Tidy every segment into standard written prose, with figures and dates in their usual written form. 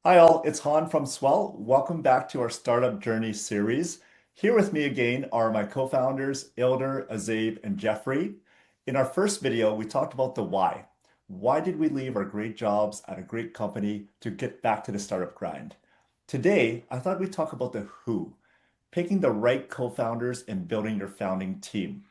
Hi all, it's Han from Swell. Welcome back to our Startup Journey series. Here with me again are my co-founders, Ildar, Auzeb, and Jeffrey. In our first video, we talked about the why. Why did we leave our great jobs at a great company to get back to the startup grind? Today, I thought we'd talk about the who, picking the right co-founders and building your founding team.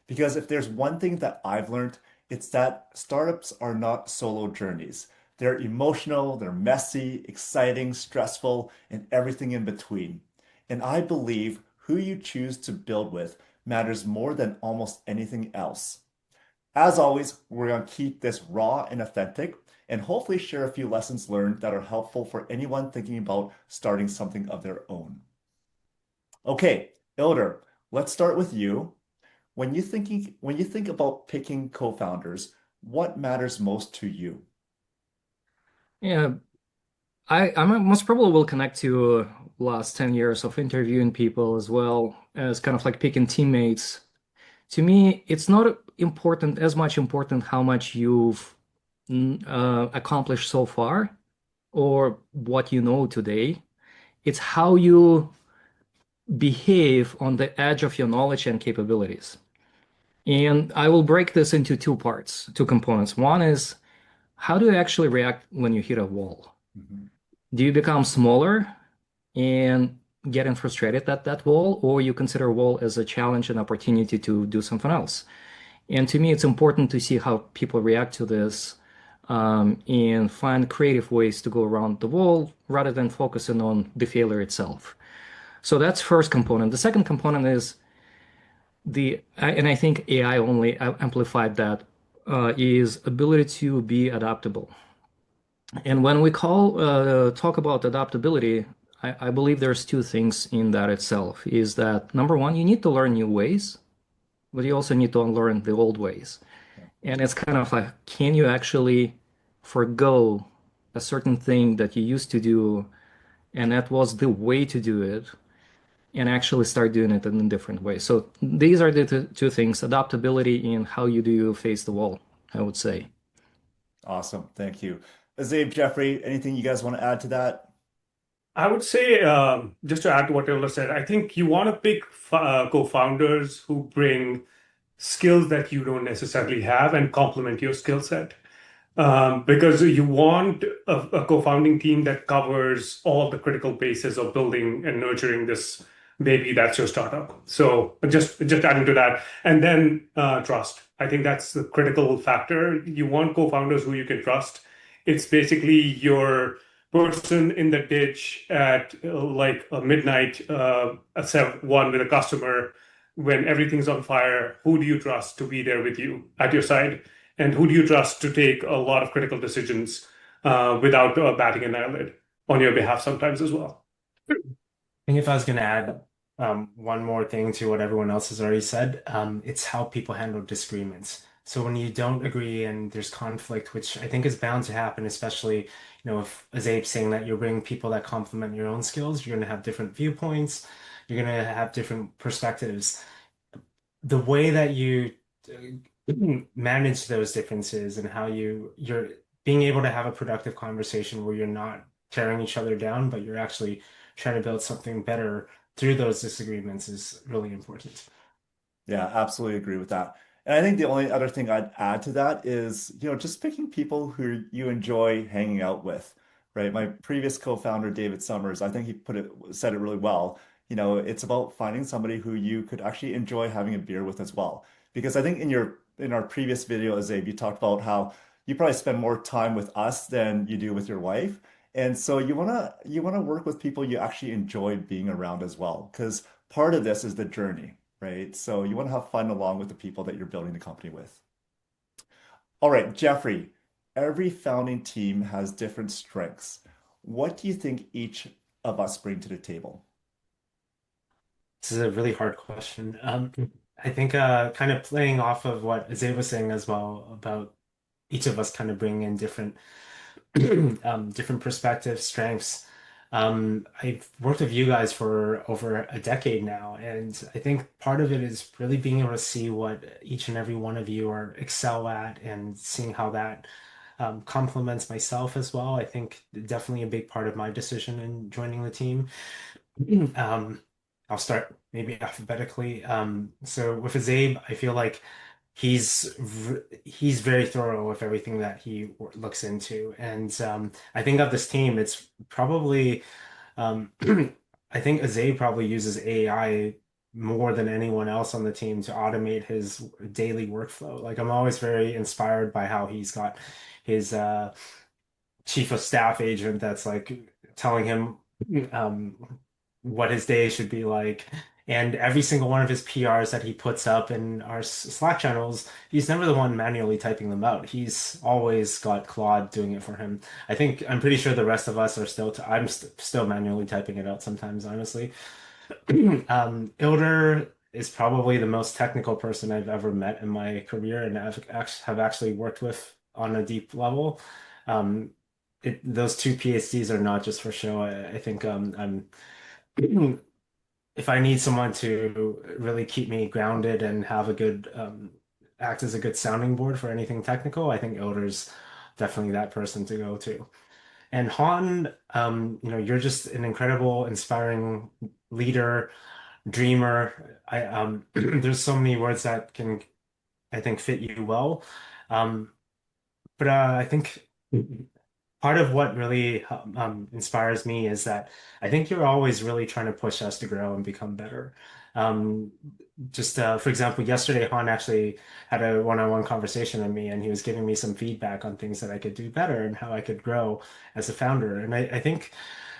Because if there's one thing that I've learned, it's that startups are not solo journeys. They're emotional, they're messy, exciting, stressful, and everything in between. And I believe who you choose to build with matters more than almost anything else. As always, we're going to keep this raw and authentic and hopefully share a few lessons learned that are helpful for anyone thinking about starting something of their own. Okay, Ildar, let's start with you. When you think about picking co-founders, what matters most to you? Yeah, I most probably will connect to last 10 years of interviewing people as well as kind of like picking teammates. To me, it's not important as much important how much you've accomplished so far or what you know today. It's how you behave on the edge of your knowledge and capabilities. And I will break this into two parts, two components. One is how do you actually react when you hit a wall? Mhm. Do you become smaller and getting frustrated at that wall, or you consider a wall as a challenge and opportunity to do something else? And to me, it's important to see how people react to this and find creative ways to go around the wall rather than focusing on the failure itself. So that's first component. The second component is and I think AI only amplified that, is ability to be adaptable. And when we talk about adaptability, I believe there's two things in that itself. Is that number one, you need to learn new ways, but you also need to unlearn the old ways. Yeah. And it's kind of like, can you actually forgo a certain thing that you used to do, and that was the way to do it, and actually start doing it in a different way? So these are the two things, adaptability and how you do face the wall, I would say. Awesome. Thank you. Azabe, Jeffrey, anything you guys want to add to that? I would say, just to add to what Taylor said, I think you want to pick co-founders who bring skills that you don't necessarily have and complement your skill set. Because you want a co-founding team that covers all the critical bases of building and nurturing this baby that's your startup. So just adding to that, and then trust. I think that's the critical factor. You want co-founders who you can trust. It's basically your person in the ditch at like a midnight, a 7-1 with a customer when everything's on fire. Who do you trust to be there with you at your side? And who do you trust to take a lot of critical decisions without batting an eyelid on your behalf sometimes as well? Think if I was going to add one more thing to what everyone else has already said, it's how people handle disagreements. So when you don't agree and there's conflict, which I think is bound to happen, especially, if as Abe's saying that you're bringing people that complement your own skills, you're going to have different viewpoints, you're going to have different perspectives. The way that you manage those differences and how you're being able to have a productive conversation where you're not tearing each other down, but you're actually trying to build something better through those disagreements is really important. Yeah, absolutely agree with that. And I think the only other thing I'd add to that is, just picking people who you enjoy hanging out with, right? My previous co-founder, David Summers, I think said it really well. It's about finding somebody who you could actually enjoy having a beer with as well. Because I think in our previous video, Azabe, you talked about how you probably spend more time with us than you do with your wife. And so you wanna work with people you actually enjoy being around as well, because part of this is the journey, right? So you want to have fun along with the people that you're building the company with. All right, Jeffrey, every founding team has different strengths. What do you think each of us bring to the table? This is a really hard question. I think kind of playing off of what Zay was saying as well about each of us kind of bringing in different different perspectives, strengths. I've worked with you guys for over a decade now, and I think part of it is really being able to see what each and every one of you are excel at and seeing how that complements myself as well. I think definitely a big part of my decision in joining the team. Um, I'll start maybe alphabetically. So with Azabe, I feel like he's very thorough with everything that he looks into, and I think of this team, it's probably I think Azabe probably uses AI more than anyone else on the team to automate his daily workflow. Like I'm always very inspired by how he's got his chief of staff agent that's like telling him what his day should be like. And every single one of his PRs that he puts up in our Slack channels, he's never the one manually typing them out. He's always got Claude doing it for him. I'm pretty sure the rest of us are still, I'm still manually typing it out sometimes, honestly. Ildar is probably the most technical person I've ever met in my career and have actually worked with on a deep level. Um, those two PhDs are not just for show. I think if I need someone to really keep me grounded and have a good act as a good sounding board for anything technical, I think Ildar's definitely that person to go to. And Han, you're just an incredible, inspiring leader, dreamer. There's so many words that can, I think, fit you well. Um, but I think part of what really inspires me is that I think you're always really trying to push us to grow and become better. Um, just for example, yesterday Han actually had a one-on-one conversation with me, and he was giving me some feedback on things that I could do better and how I could grow as a founder. And I think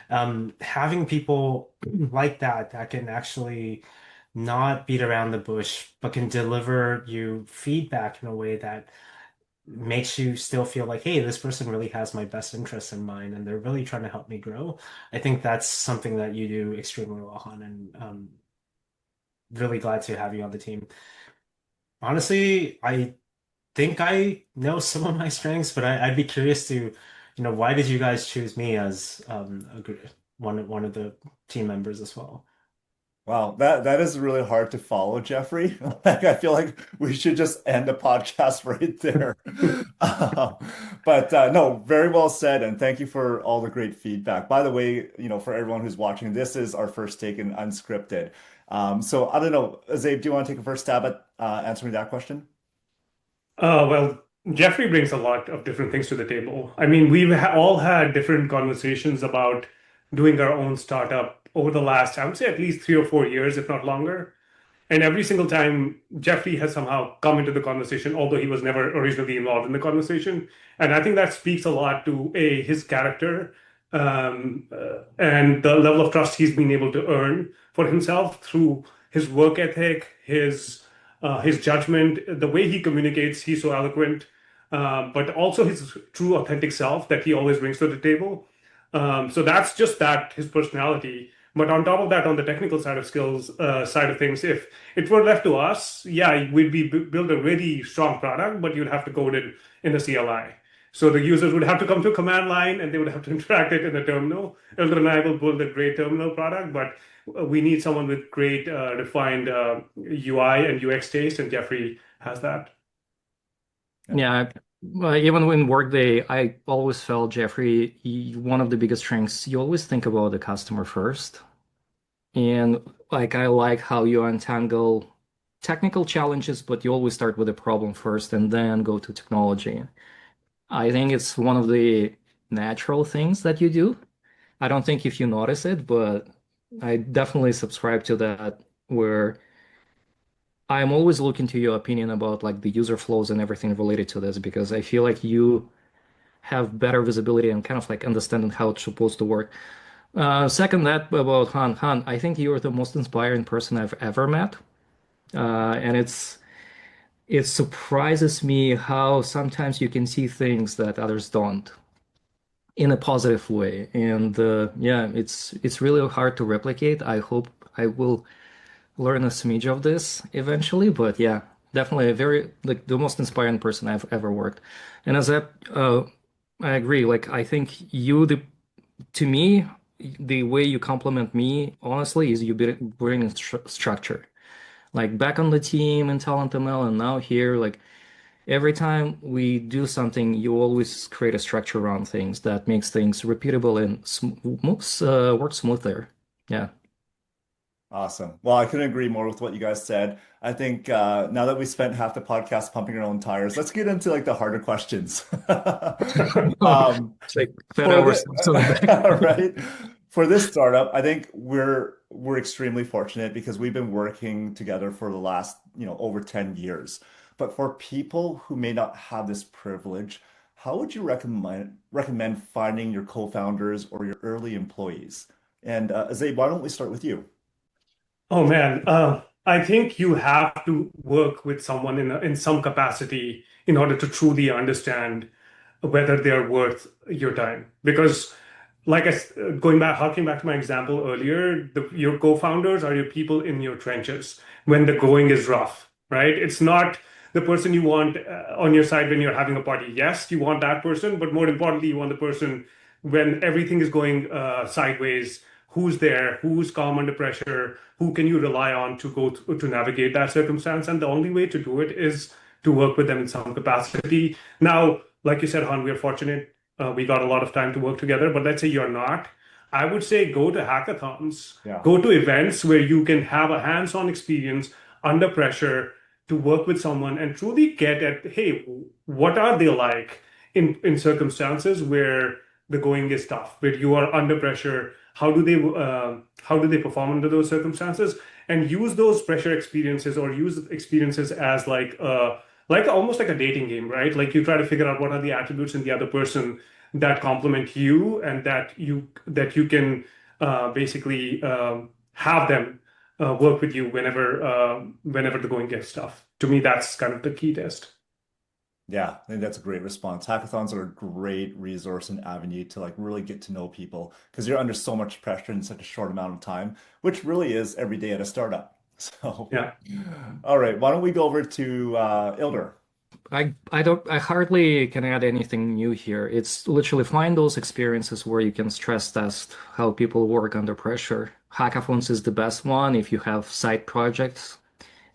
having people like that can actually not beat around the bush, but can deliver you feedback in a way that makes you still feel like, hey, this person really has my best interests in mind and they're really trying to help me grow. I think that's something that you do extremely well, Han, and really glad to have you on the team. Honestly, I think I know some of my strengths, but I'd be curious to, why did you guys choose me as one of the team members as well? Wow, that is really hard to follow, Jeffrey. Like, I feel like we should just end the podcast right there. Uh, but no, very well said, and thank you for all the great feedback. By the way, for everyone who's watching, this is our first take in unscripted. So I don't know, Azabe, do you want to take a first stab at answering that question? Well, Jeffrey brings a lot of different things to the table. I mean, we've ha all had different conversations about doing our own startup over the last, I would say, at least 3 or 4 years, if not longer. And every single time, Jeffrey has somehow come into the conversation, although he was never originally involved in the conversation. And I think that speaks a lot to his character, and the level of trust he's been able to earn for himself through his work ethic, his judgment, the way he communicates. He's so eloquent, but also his true authentic self that he always brings to the table. So that's just that, his personality. But on top of that, on the technical side of skills, side of things, if it were left to us, yeah, we'd build a really strong product, but you'd have to code it in the CLI. So the users would have to come to a command line and they would have to interact it in the terminal. Elder and I will build a great terminal product, but we need someone with great refined UI and UX taste, and Jeffrey has that. Yeah, well, even in Workday, I always felt Jeffrey, one of the biggest strengths, you always think about the customer first. And like I like how you untangle technical challenges, but you always start with the problem first and then go to technology. I think it's one of the natural things that you do. I don't think if you notice it, but I definitely subscribe to that, where I'm always looking to your opinion about like the user flows and everything related to this, because I feel like you have better visibility and kind of like understanding how it's supposed to work. Second, that about Han. Han, I think you're the most inspiring person I've ever met. And it surprises me how sometimes you can see things that others don't in a positive way. And yeah, it's really hard to replicate. I hope I will learn a smidge of this eventually, but yeah, definitely a very like the most inspiring person I've ever worked. And as I agree. Like I think the to me, the way you compliment me, honestly, is you bring structure. Like back on the team in Talent ML and now here, like Every time we do something, you always create a structure around things that makes things repeatable and work smoother. Yeah. Awesome. Well, I couldn't agree more with what you guys said. I think now that we spent half the podcast pumping our own tires, let's get into like the harder questions. Um, It's like pat for the ourselves on the back. right for this startup, I think we're extremely fortunate because we've been working together for the last, over 10 years. But for people who may not have this privilege, how would you recommend finding your co-founders or your early employees? And Azabe, why don't we start with you? Oh man, I think you have to work with someone in some capacity in order to truly understand whether they're worth your time. Because, going back, harking back to my example earlier, your co-founders are your people in your trenches when the going is rough, right? It's not the person you want on your side when you're having a party. Yes, you want that person, but more importantly, you want the person when everything is going sideways. Who's there? Who's calm under pressure? Who can you rely on to to navigate that circumstance? And the only way to do it is to work with them in some capacity. Now, like you said, Han, we are fortunate. We got a lot of time to work together. But let's say you're not. I would say go to hackathons, Yeah. go to events where you can have a hands-on experience under pressure to work with someone and truly get at, hey, what are they like in circumstances where the going is tough, where you are under pressure? How do they perform under those circumstances? And use those pressure experiences or use experiences as like almost like a dating game, right? Like you try to figure out what are the attributes in the other person that complement you and that you can basically have them work with you whenever the going gets tough. To me, that's kind of the key test. Yeah, I think that's a great response. Hackathons are a great resource and avenue to like really get to know people because you're under so much pressure in such a short amount of time, which really is every day at a startup. So, Yeah. all right, why don't we go over to Ildar? I hardly can add anything new here. It's literally find those experiences where you can stress test how people work under pressure. Hackathons is the best one if you have side projects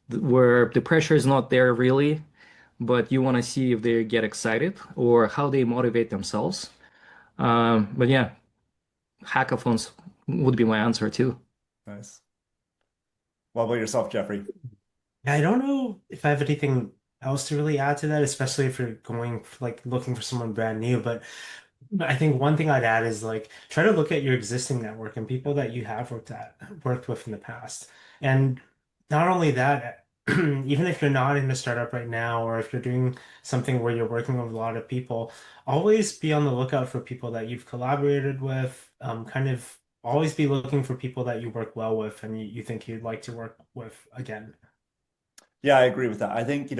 where the pressure is not there really, but you want to see if they get excited or how they motivate themselves. But yeah, hackathons would be my answer too. Nice. What about yourself, Jeffrey? Yeah, I don't know if I have anything else to really add to that, especially if you're going like looking for someone brand new. But I think one thing I'd add is like try to look at your existing network and people that you have worked with in the past. And not only that, even if you're not in a startup right now, or if you're doing something where you're working with a lot of people, always be on the lookout for people that you've collaborated with. Kind of always be looking for people that you work well with and you think you'd like to work with again. Yeah, I agree with that. I think,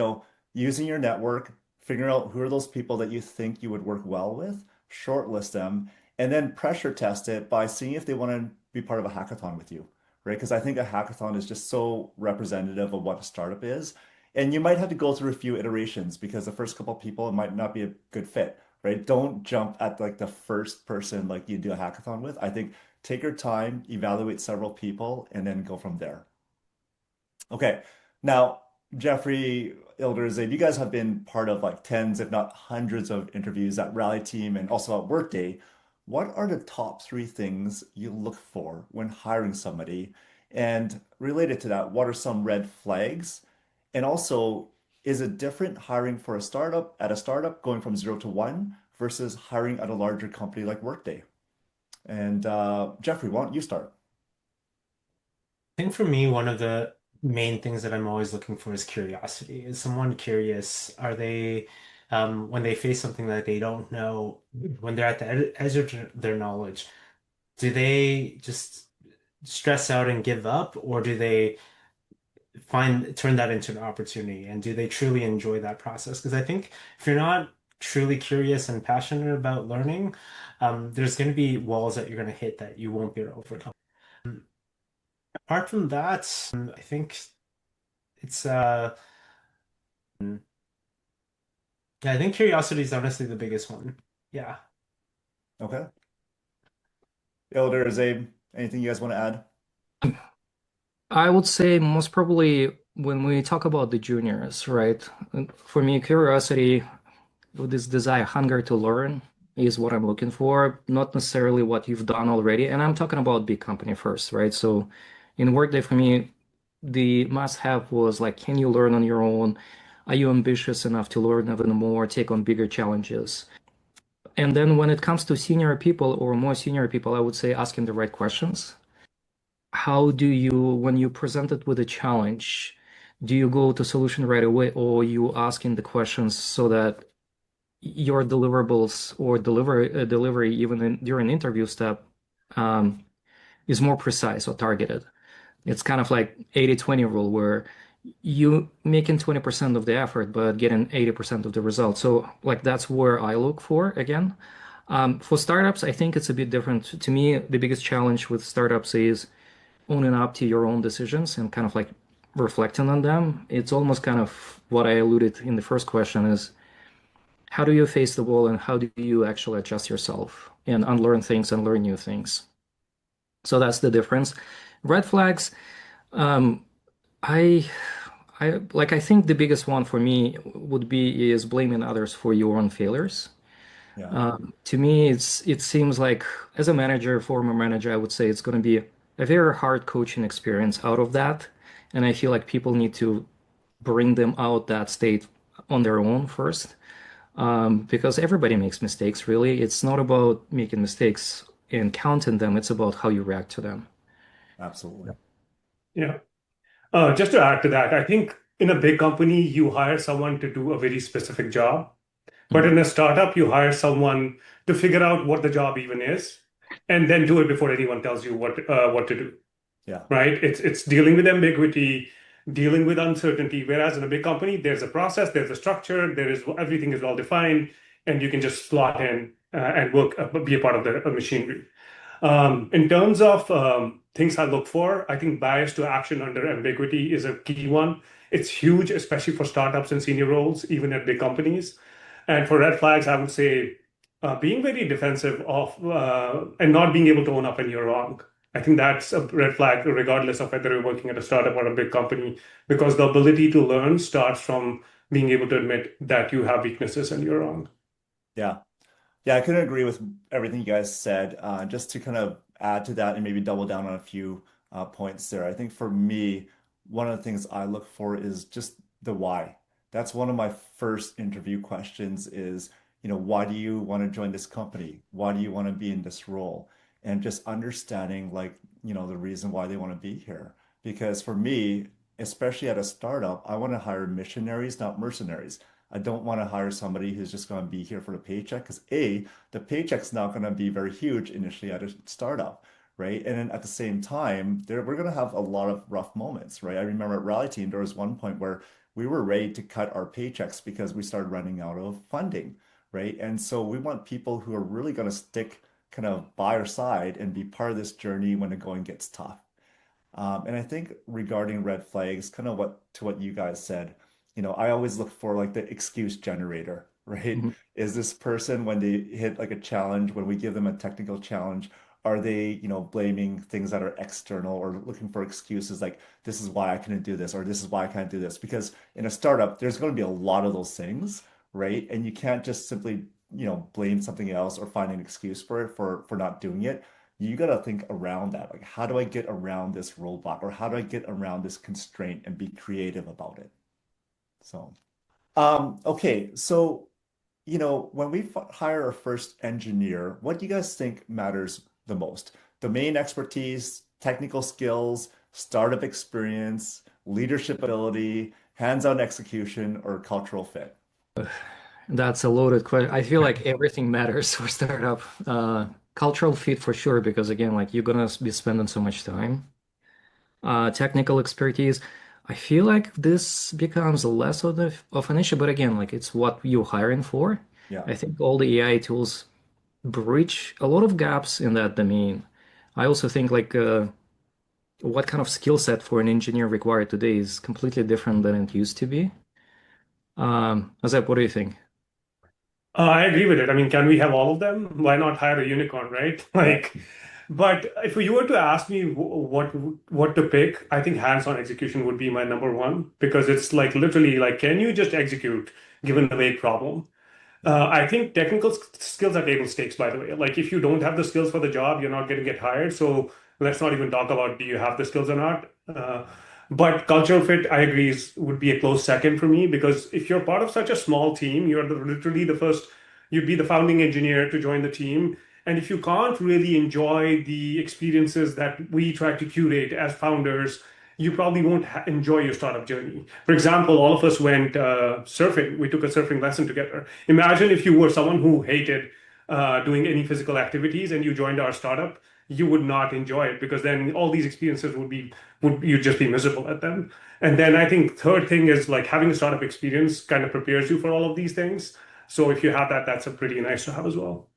using your network, figuring out who are those people that you think you would work well with, shortlist them, and then pressure test it by seeing if they want to be part of a hackathon with you, right? Because I think a hackathon is just so representative of what a startup is. And you might have to go through a few iterations because the first couple of people it might not be a good fit, right? Don't jump at like the first person like you do a hackathon with. I think take your time, evaluate several people, and then go from there. Okay. Now, Jeffrey, Ildar, Zaid, you guys have been part of like tens, if not hundreds of interviews at Rally Team and also at Workday. What are the top three things you look for when hiring somebody? And related to that, what are some red flags? And also, is it different hiring for a startup going from 0 to 1 versus hiring at a larger company like Workday? And Jeffrey, why don't you start? I think for me, one of the main things that I'm always looking for is curiosity. Is someone curious? Are they, when they face something that they don't know, when they're at the edge of their knowledge, do they just stress out and give up, or do they turn that into an opportunity? And do they truly enjoy that process? Because I think if you're not truly curious and passionate about learning, there's going to be walls that you're going to hit that you won't be able to overcome. Apart from that, I think it's yeah, I think curiosity is honestly the biggest one. Yeah. Okay. Ildar, Zaid, anything you guys want to add? I would say most probably when we talk about the juniors, right? For me, curiosity, this desire, hunger to learn is what I'm looking for, not necessarily what you've done already. And I'm talking about big company first, right? So in Workday, for me, the must-have was like, can you learn on your own? Are you ambitious enough to learn even more, take on bigger challenges? And then when it comes to senior people or more senior people, I would say asking the right questions. How do you, when you present it with a challenge, do you go to solution right away, or you asking the questions so that your deliverables or delivery even during interview step um, is more precise or targeted? It's kind of like 80-20 rule where you making 20% of the effort but getting 80% of the result. So like that's where I look for again. For startups, I think it's a bit different. To me, the biggest challenge with startups is owning up to your own decisions and kind of like reflecting on them. It's almost kind of what I alluded in the first question is how do you face the wall and how do you actually adjust yourself and unlearn things and learn new things? So that's the difference. Red flags, um, I I think the biggest one for me would be is blaming others for your own failures. Yeah, To me, it seems like as a manager, former manager, I would say it's going to be a very hard coaching experience out of that. And I feel like people need to bring them out that state on their own first, because everybody makes mistakes, really. It's not about making mistakes and counting them, it's about how you react to them. absolutely. Yeah. Just to add to that, I think in a big company, you hire someone to do a very specific job. But Mhm. in a startup, you hire someone to figure out what the job even is, and then do it before anyone tells you what to do. Yeah, Right? It's dealing with ambiguity, dealing with uncertainty. Whereas in a big company, there's a process, there's a structure, there is everything is well defined, and you can just slot in and work, be a part of the machinery. In terms of things I look for, I think bias to action under ambiguity is a key one. It's huge, especially for startups and senior roles, even at big companies. And for red flags, I would say being very defensive of and not being able to own up when you're wrong. I think that's a red flag, regardless of whether you're working at a startup or a big company, because the ability to learn starts from being able to admit that you have weaknesses and you're wrong. yeah. Yeah, I couldn't agree with everything you guys said. Just to kind of add to that and maybe double down on a few points there. I think for me, one of the things I look for is just the why. That's one of my first interview questions is, why do you want to join this company? Why do you want to be in this role? And just understanding like, the reason why they want to be here. Because for me, especially at a startup, I want to hire missionaries, not mercenaries. I don't want to hire somebody who's just going to be here for the paycheck because A, the paycheck's not going to be very huge initially at a startup, right? And then at the same time, we're going to have a lot of rough moments, right? I remember at Rally Team, there was one point where we were ready to cut our paychecks because we started running out of funding, right? And so we want people who are really going to stick kind of by our side and be part of this journey when the going gets tough. And I think regarding red flags, kind of what you guys said, I always look for like the excuse generator, right? Mhm. Is this person when they hit like a challenge, when we give them a technical challenge, are they, blaming things that are external or looking for excuses like this is why I couldn't do this or this is why I can't do this? Because in a startup, there's going to be a lot of those things, right? And you can't just simply, blame something else or find an excuse for it for not doing it. You got to think around that. Like, how do I get around this roadblock or how do I get around this constraint and be creative about it? So, okay. So, when we hire our first engineer, what do you guys think matters the most? Domain expertise, technical skills, startup experience, leadership ability, hands-on execution, or cultural fit? That's a loaded question. I feel like everything matters for startup. Cultural fit for sure, because again, like you're gonna be spending so much time. Technical expertise. I feel like this becomes less of an issue, but again, like it's what you're hiring for. Yeah. I think all the AI tools bridge a lot of gaps in that domain. I also think like what kind of skill set for an engineer required today is completely different than it used to be. Azep, what do you think? I agree with it. I mean, can we have all of them? Why not hire a unicorn, right? Yeah. But if you were to ask me what to pick, I think hands-on execution would be my number one because it's like literally like, can you just execute given the vague problem? I think technical skills are table stakes, by the way. Like if you don't have the skills for the job, you're not going to get hired. So let's not even talk about do you have the skills or not. But cultural fit, I agree, would be a close second for me because if you're part of such a small team, literally the first, you'd be the founding engineer to join the team. And if you can't really enjoy the experiences that we try to curate as founders, you probably won't enjoy your startup journey. For example, all of us went surfing. We took a surfing lesson together. Imagine if you were someone who hated doing any physical activities and you joined our startup, you would not enjoy it because then all these experiences would you'd just be miserable at them. And then I think third thing is like having a startup experience kind of prepares you for all of these things. So if you have that, that's a pretty nice to have as well.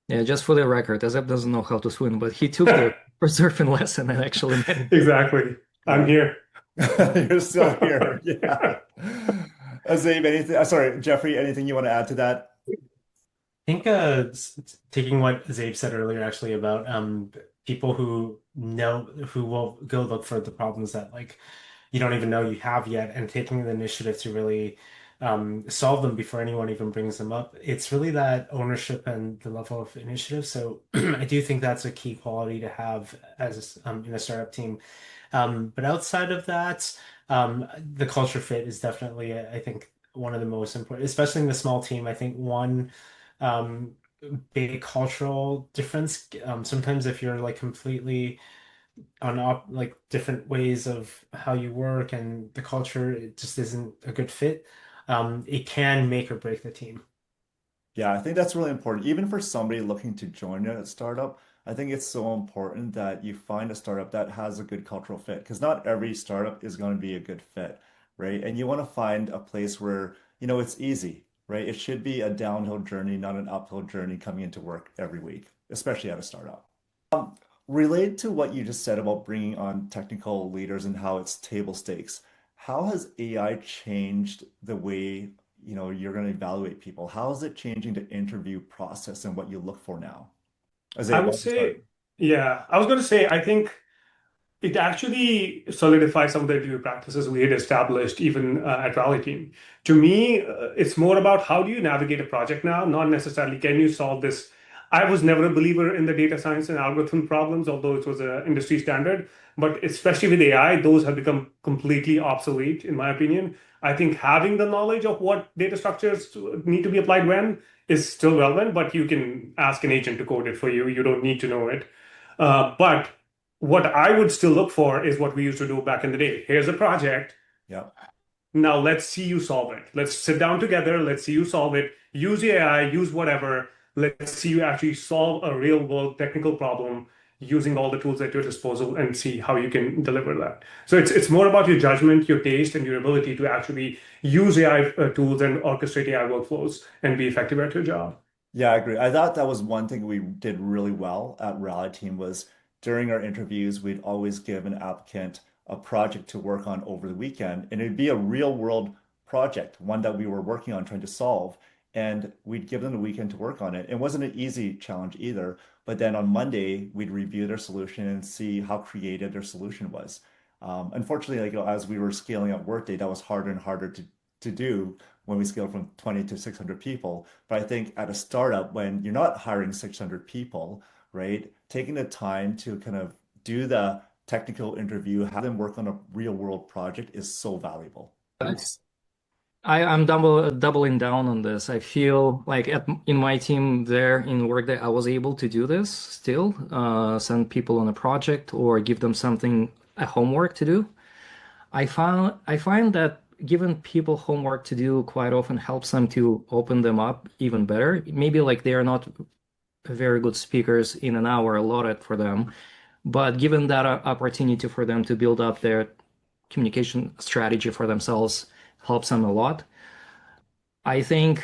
Yeah, just for the record, Auzeb doesn't know how to swim, but he took the surfing lesson and actually made Exactly. I'm here. You're still here. Yeah. Azeem, anything? Sorry, Jeffrey, anything you want to add to that? I think taking what Zabe said earlier actually about people who will go look for the problems that like you don't even know you have yet and taking the initiative to really solve them before anyone even brings them up. It's really that ownership and the level of initiative. So I do think that's a key quality to have as in a startup team. But outside of that, the culture fit is definitely, I think, one of the most important, especially in the small team. I think one um, big cultural difference. Sometimes if you're like completely on like different ways of how you work and the culture, it just isn't a good fit. It can make or break the team. Yeah, I think that's really important. Even for somebody looking to join a startup, I think it's so important that you find a startup that has a good cultural fit because not every startup is going to be a good fit, right? And you want to find a place where, it's easy, right? It should be a downhill journey, not an uphill journey coming into work every week, especially at a startup. Related to what you just said about bringing on technical leaders and how it's table stakes, how has AI changed the way, you're going to evaluate people? How is it changing the interview process and what you look for now? I Azay, why would don't you start? say, yeah, I was going to say, I think it actually solidifies some of the interview practices we had established even at Rally Team. To me, it's more about how do you navigate a project now, not necessarily can you solve this. I was never a believer in the data science and algorithm problems, although it was an industry standard. But especially with AI, those have become completely obsolete, in my opinion. I think having the knowledge of what data structures need to be applied when is still relevant, but you can ask an agent to code it for you. You don't need to know it. But what I would still look for is what we used to do back in the day. Here's a project. Yeah. Now let's see you solve it. Let's sit down together. Let's see you solve it. Use AI, use whatever. Let's see you actually solve a real world technical problem using all the tools at your disposal and see how you can deliver that. So it's more about your judgment, your taste, and your ability to actually use AI tools and orchestrate AI workflows and be effective at your job. Yeah, I agree. I thought that was one thing we did really well at Rally Team was during our interviews, we'd always give an applicant a project to work on over the weekend, and it'd be a real world project, one that we were working on trying to solve, and we'd give them the weekend to work on it. It wasn't an easy challenge either, but then on Monday, we'd review their solution and see how creative their solution was. Unfortunately, like, as we were scaling up Workday, that was harder and harder to do when we scaled from 20 to 600 people. But I think at a startup, when you're not hiring 600 people, right, taking the time to kind of do the technical interview, have them work on a real world project is so valuable. it. I'm doubling down on this. I feel like in my team there in Workday, I was able to do this still, send people on a project or give them something, a homework to do. I find that giving people homework to do quite often helps them to open them up even better. Maybe like they are not very good speakers in an hour allotted for them, but given that opportunity for them to build up their communication strategy for themselves helps them a lot. I think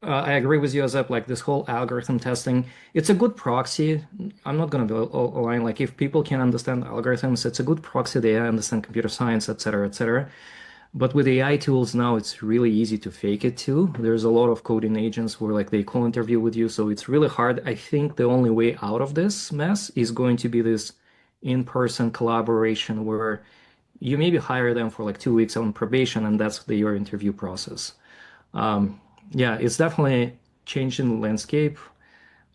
I agree with you, Azep, like this whole algorithm testing, it's a good proxy. I'm not going to be lying. Like if people can understand algorithms, it's a good proxy. They understand computer science, et cetera, et cetera. But with AI tools now, it's really easy to fake it too. There's a lot of coding agents where like they call interview with you, so it's really hard. I think the only way out of this mess is going to be this in-person collaboration where you maybe hire them for like 2 weeks on probation, and that's your interview process. Yeah, it's definitely changing the landscape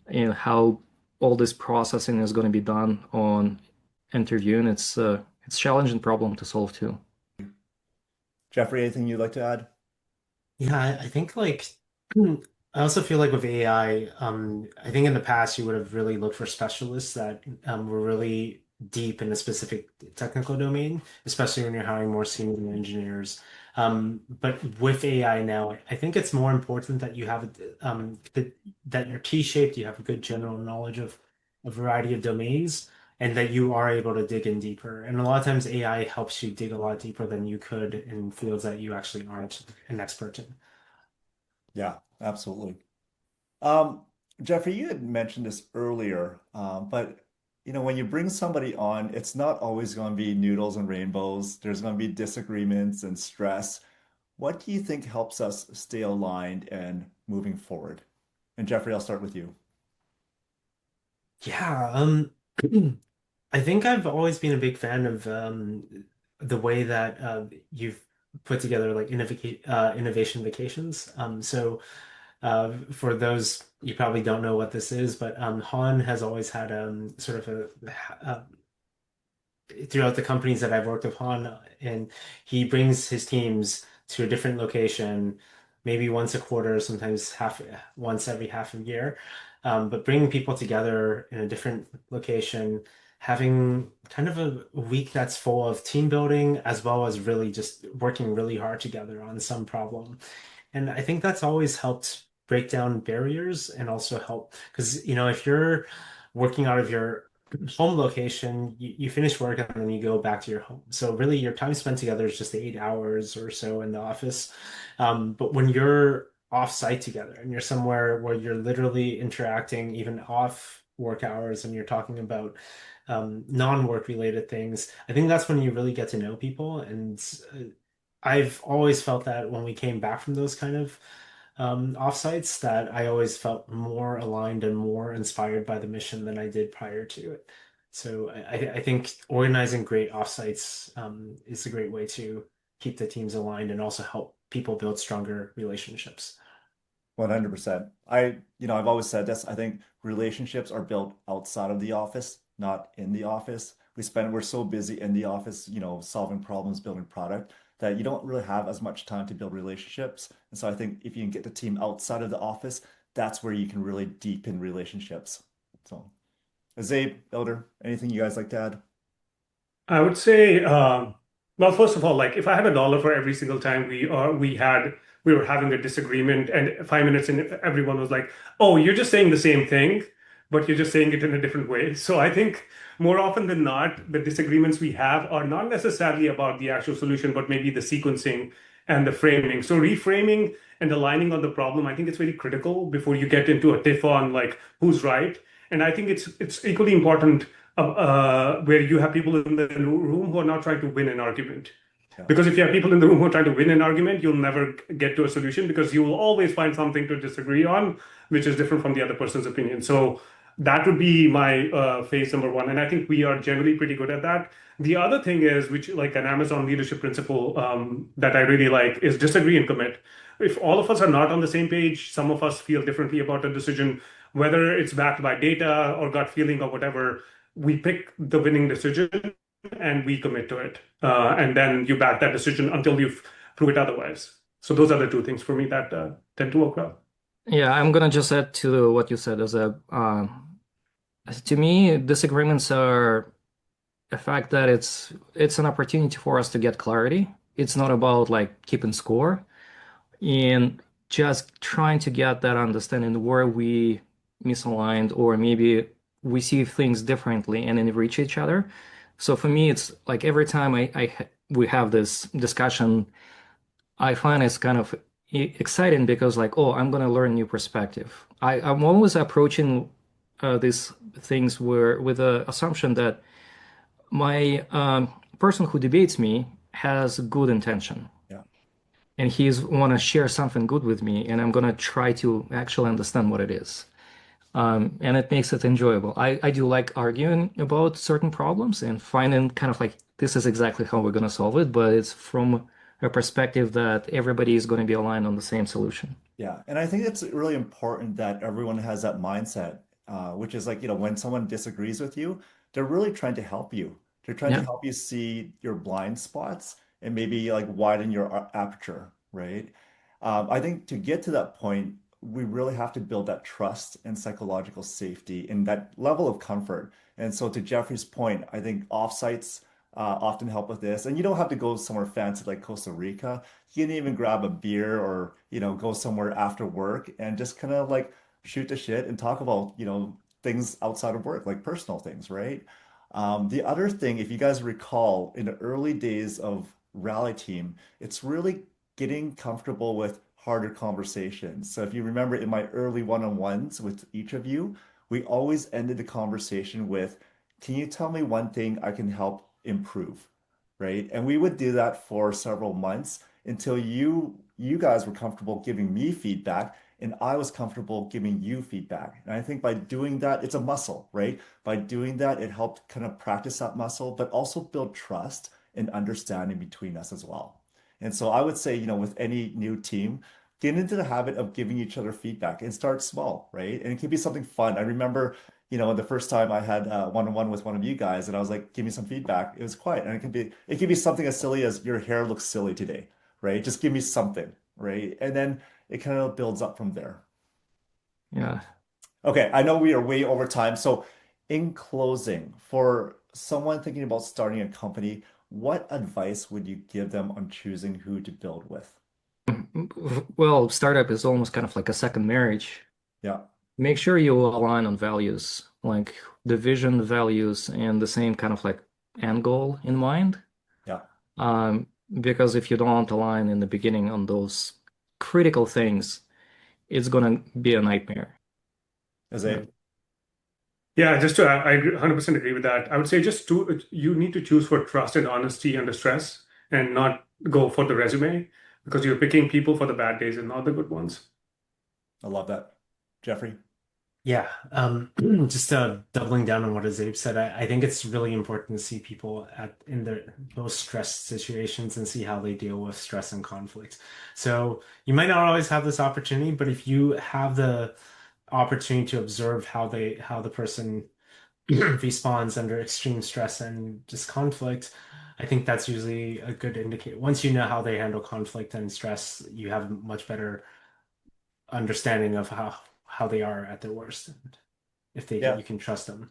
and how all this processing is going to be done on interviewing. It's challenging problem to solve too. Jeffrey, anything you'd like to add? Yeah, I think like I also feel like with AI, I think in the past you would have really looked for specialists that were really deep in a specific technical domain, especially when you're hiring more senior engineers. But with AI now, I think it's more important that you have that you're T-shaped, you have a good general knowledge of a variety of domains, and that you are able to dig in deeper. And a lot of times AI helps you dig a lot deeper than you could in fields that you actually aren't an expert in. Yeah, absolutely. Um, Jeffrey, you had mentioned this earlier, but when you bring somebody on, it's not always going to be noodles and rainbows. There's going to be disagreements and stress. What do you think helps us stay aligned and moving forward? And Jeffrey, I'll start with you. Yeah, I think I've always been a big fan of the way that you've put together like innovation vacations. For those you probably don't know what this is, but Han has always had sort of a throughout the companies that I've worked with Han, and he brings his teams to a different location, maybe once a quarter, sometimes once every half a year. But bringing people together in a different location, having kind of a week that's full of team building as well as really just working really hard together on some problem. And I think that's always helped break down barriers and also help because, if you're working out of your home location, you finish work and then you go back to your home. So really your time spent together is just 8 hours or so in the office. But when you're off site together and you're somewhere where you're literally interacting even off work hours and you're talking about non-work related things, I think that's when you really get to know people. And I've always felt that when we came back from those kind of offsites, that I always felt more aligned and more inspired by the mission than I did prior to it. So I think organizing great offsites is a great way to keep the teams aligned and also help people build stronger relationships. 100%. I've always said this. I think relationships are built outside of the office, not in the office. We're so busy in the office, solving problems, building product, that you don't really have as much time to build relationships. And so I think if you can get the team outside of the office, that's where you can really deepen relationships. So, Azabe, Elder, anything you guys like to add? I would say, well, first of all, like if I had a dollar for every single time we were having a disagreement, and 5 minutes in, everyone was like, "Oh, you're just saying the same thing, but you're just saying it in a different way." So I think more often than not, the disagreements we have are not necessarily about the actual solution, but maybe the sequencing and the framing. So reframing and aligning on the problem, I think it's very critical before you get into a tiff on like who's right. And I think it's equally important where you have people in the room who are not trying to win an argument. Yeah. Because if you have people in the room who are trying to win an argument, you'll never get to a solution because you will always find something to disagree on, which is different from the other person's opinion. So that would be my phase number one. And I think we are generally pretty good at that. The other thing is, which like an Amazon leadership principle that I really like, is disagree and commit. If all of us are not on the same page, some of us feel differently about a decision, whether it's backed by data or gut feeling or whatever, we pick the winning decision and we commit to it. And then you back that decision until you prove it otherwise. So those are the two things for me that tend to work well. Yeah, I'm gonna just add to what you said as to me, disagreements are a fact that it's an opportunity for us to get clarity. It's not about like keeping score and just trying to get that understanding where we misaligned or maybe we see things differently and enrich each other. So for me, it's like every time we have this discussion, I find it's kind of exciting because like, oh, I'm gonna learn new perspective. I'm always approaching these things where with the assumption that my person who debates me has good intention. and he's want to share something good with me, and I'm gonna try to actually understand what it is. And it makes it enjoyable. I do like arguing about certain problems and finding kind of like this is exactly how we're gonna solve it, but it's from a perspective that everybody is going to be aligned on the same solution. Yeah, and I think it's really important that everyone has that mindset, which is like, when someone disagrees with you, they're really trying to help you. They're trying to Yeah. help you see your blind spots and maybe like widen your aperture, right? I think to get to that point, we really have to build that trust and psychological safety and that level of comfort. And so, to Jeffrey's point, I think offsites often help with this. And you don't have to go somewhere fancy like Costa Rica. You can even grab a beer or, go somewhere after work and just kind of like shoot the shit and talk about, things outside of work, like personal things, right? The other thing, if you guys recall, in the early days of Rally Team, it's really getting comfortable with harder conversations. So if you remember in my early one-on-ones with each of you, we always ended the conversation with, can you tell me one thing I can help improve? Right? And we would do that for several months until you guys were comfortable giving me feedback and I was comfortable giving you feedback. And I think by doing that, it's a muscle, right? By doing that, it helped kind of practice that muscle, but also build trust and understanding between us as well. And so I would say, with any new team, get into the habit of giving each other feedback and start small, right? And it can be something fun. I remember, the first time I had one-on-one with one of you guys, and I was like, "Give me some feedback." It was quiet, and it can be something as silly as your hair looks silly today, right? Just give me something, right? And then it kind of builds up from there. Yeah. Okay, I know we are way over time. So, in closing, for someone thinking about starting a company, what advice would you give them on choosing who to build with? Well, startup is almost kind of like a second marriage. Yeah, Make sure you align on values, like the vision, values, and the same kind of like end goal in mind. yeah. Because if you don't align in the beginning on those critical things, it's gonna be a nightmare. Yeah. Azabe? Yeah, I 100% agree with that. I would say you need to choose for trust and honesty under stress and not go for the resume because you're picking people for the bad days and not the good ones. I love that. Jeffrey? Yeah, just doubling down on what Azabe said, I think it's really important to see people in their most stressed situations and see how they deal with stress and conflict. So you might not always have this opportunity, but if you have the opportunity to observe how the person responds under extreme stress and just conflict, I think that's usually a good indicator. Once you know how they handle conflict and stress, you have a much better understanding of how they are at their worst, and if they Yeah. you can trust them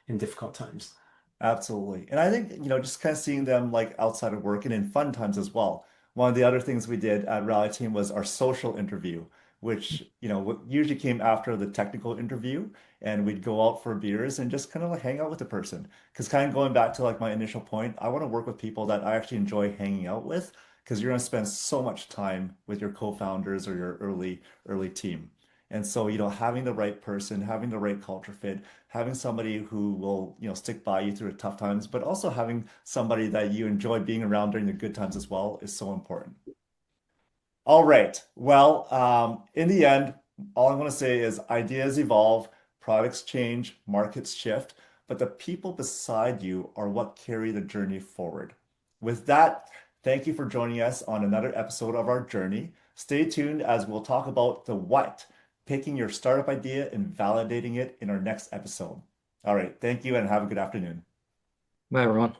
in difficult times. Absolutely. And I think, just kind of seeing them like outside of work and in fun times as well. One of the other things we did at Rally Team was our social interview, which, usually came after the technical interview. And we'd go out for beers and just kind of like hang out with the person. Because kind of going back to like my initial point, I want to work with people that I actually enjoy hanging out with because you're going to spend so much time with your co-founders or your early team. And so, having the right person, having the right culture fit, having somebody who will, stick by you through the tough times, but also having somebody that you enjoy being around during the good times as well is so important. All right. Well, in the end, all I'm going to say is ideas evolve, products change, markets shift, but the people beside you are what carry the journey forward. With that, thank you for joining us on another episode of our journey. Stay tuned as we'll talk about the what, picking your startup idea and validating it in our next episode. All right. Thank you and have a good afternoon. Bye, everyone.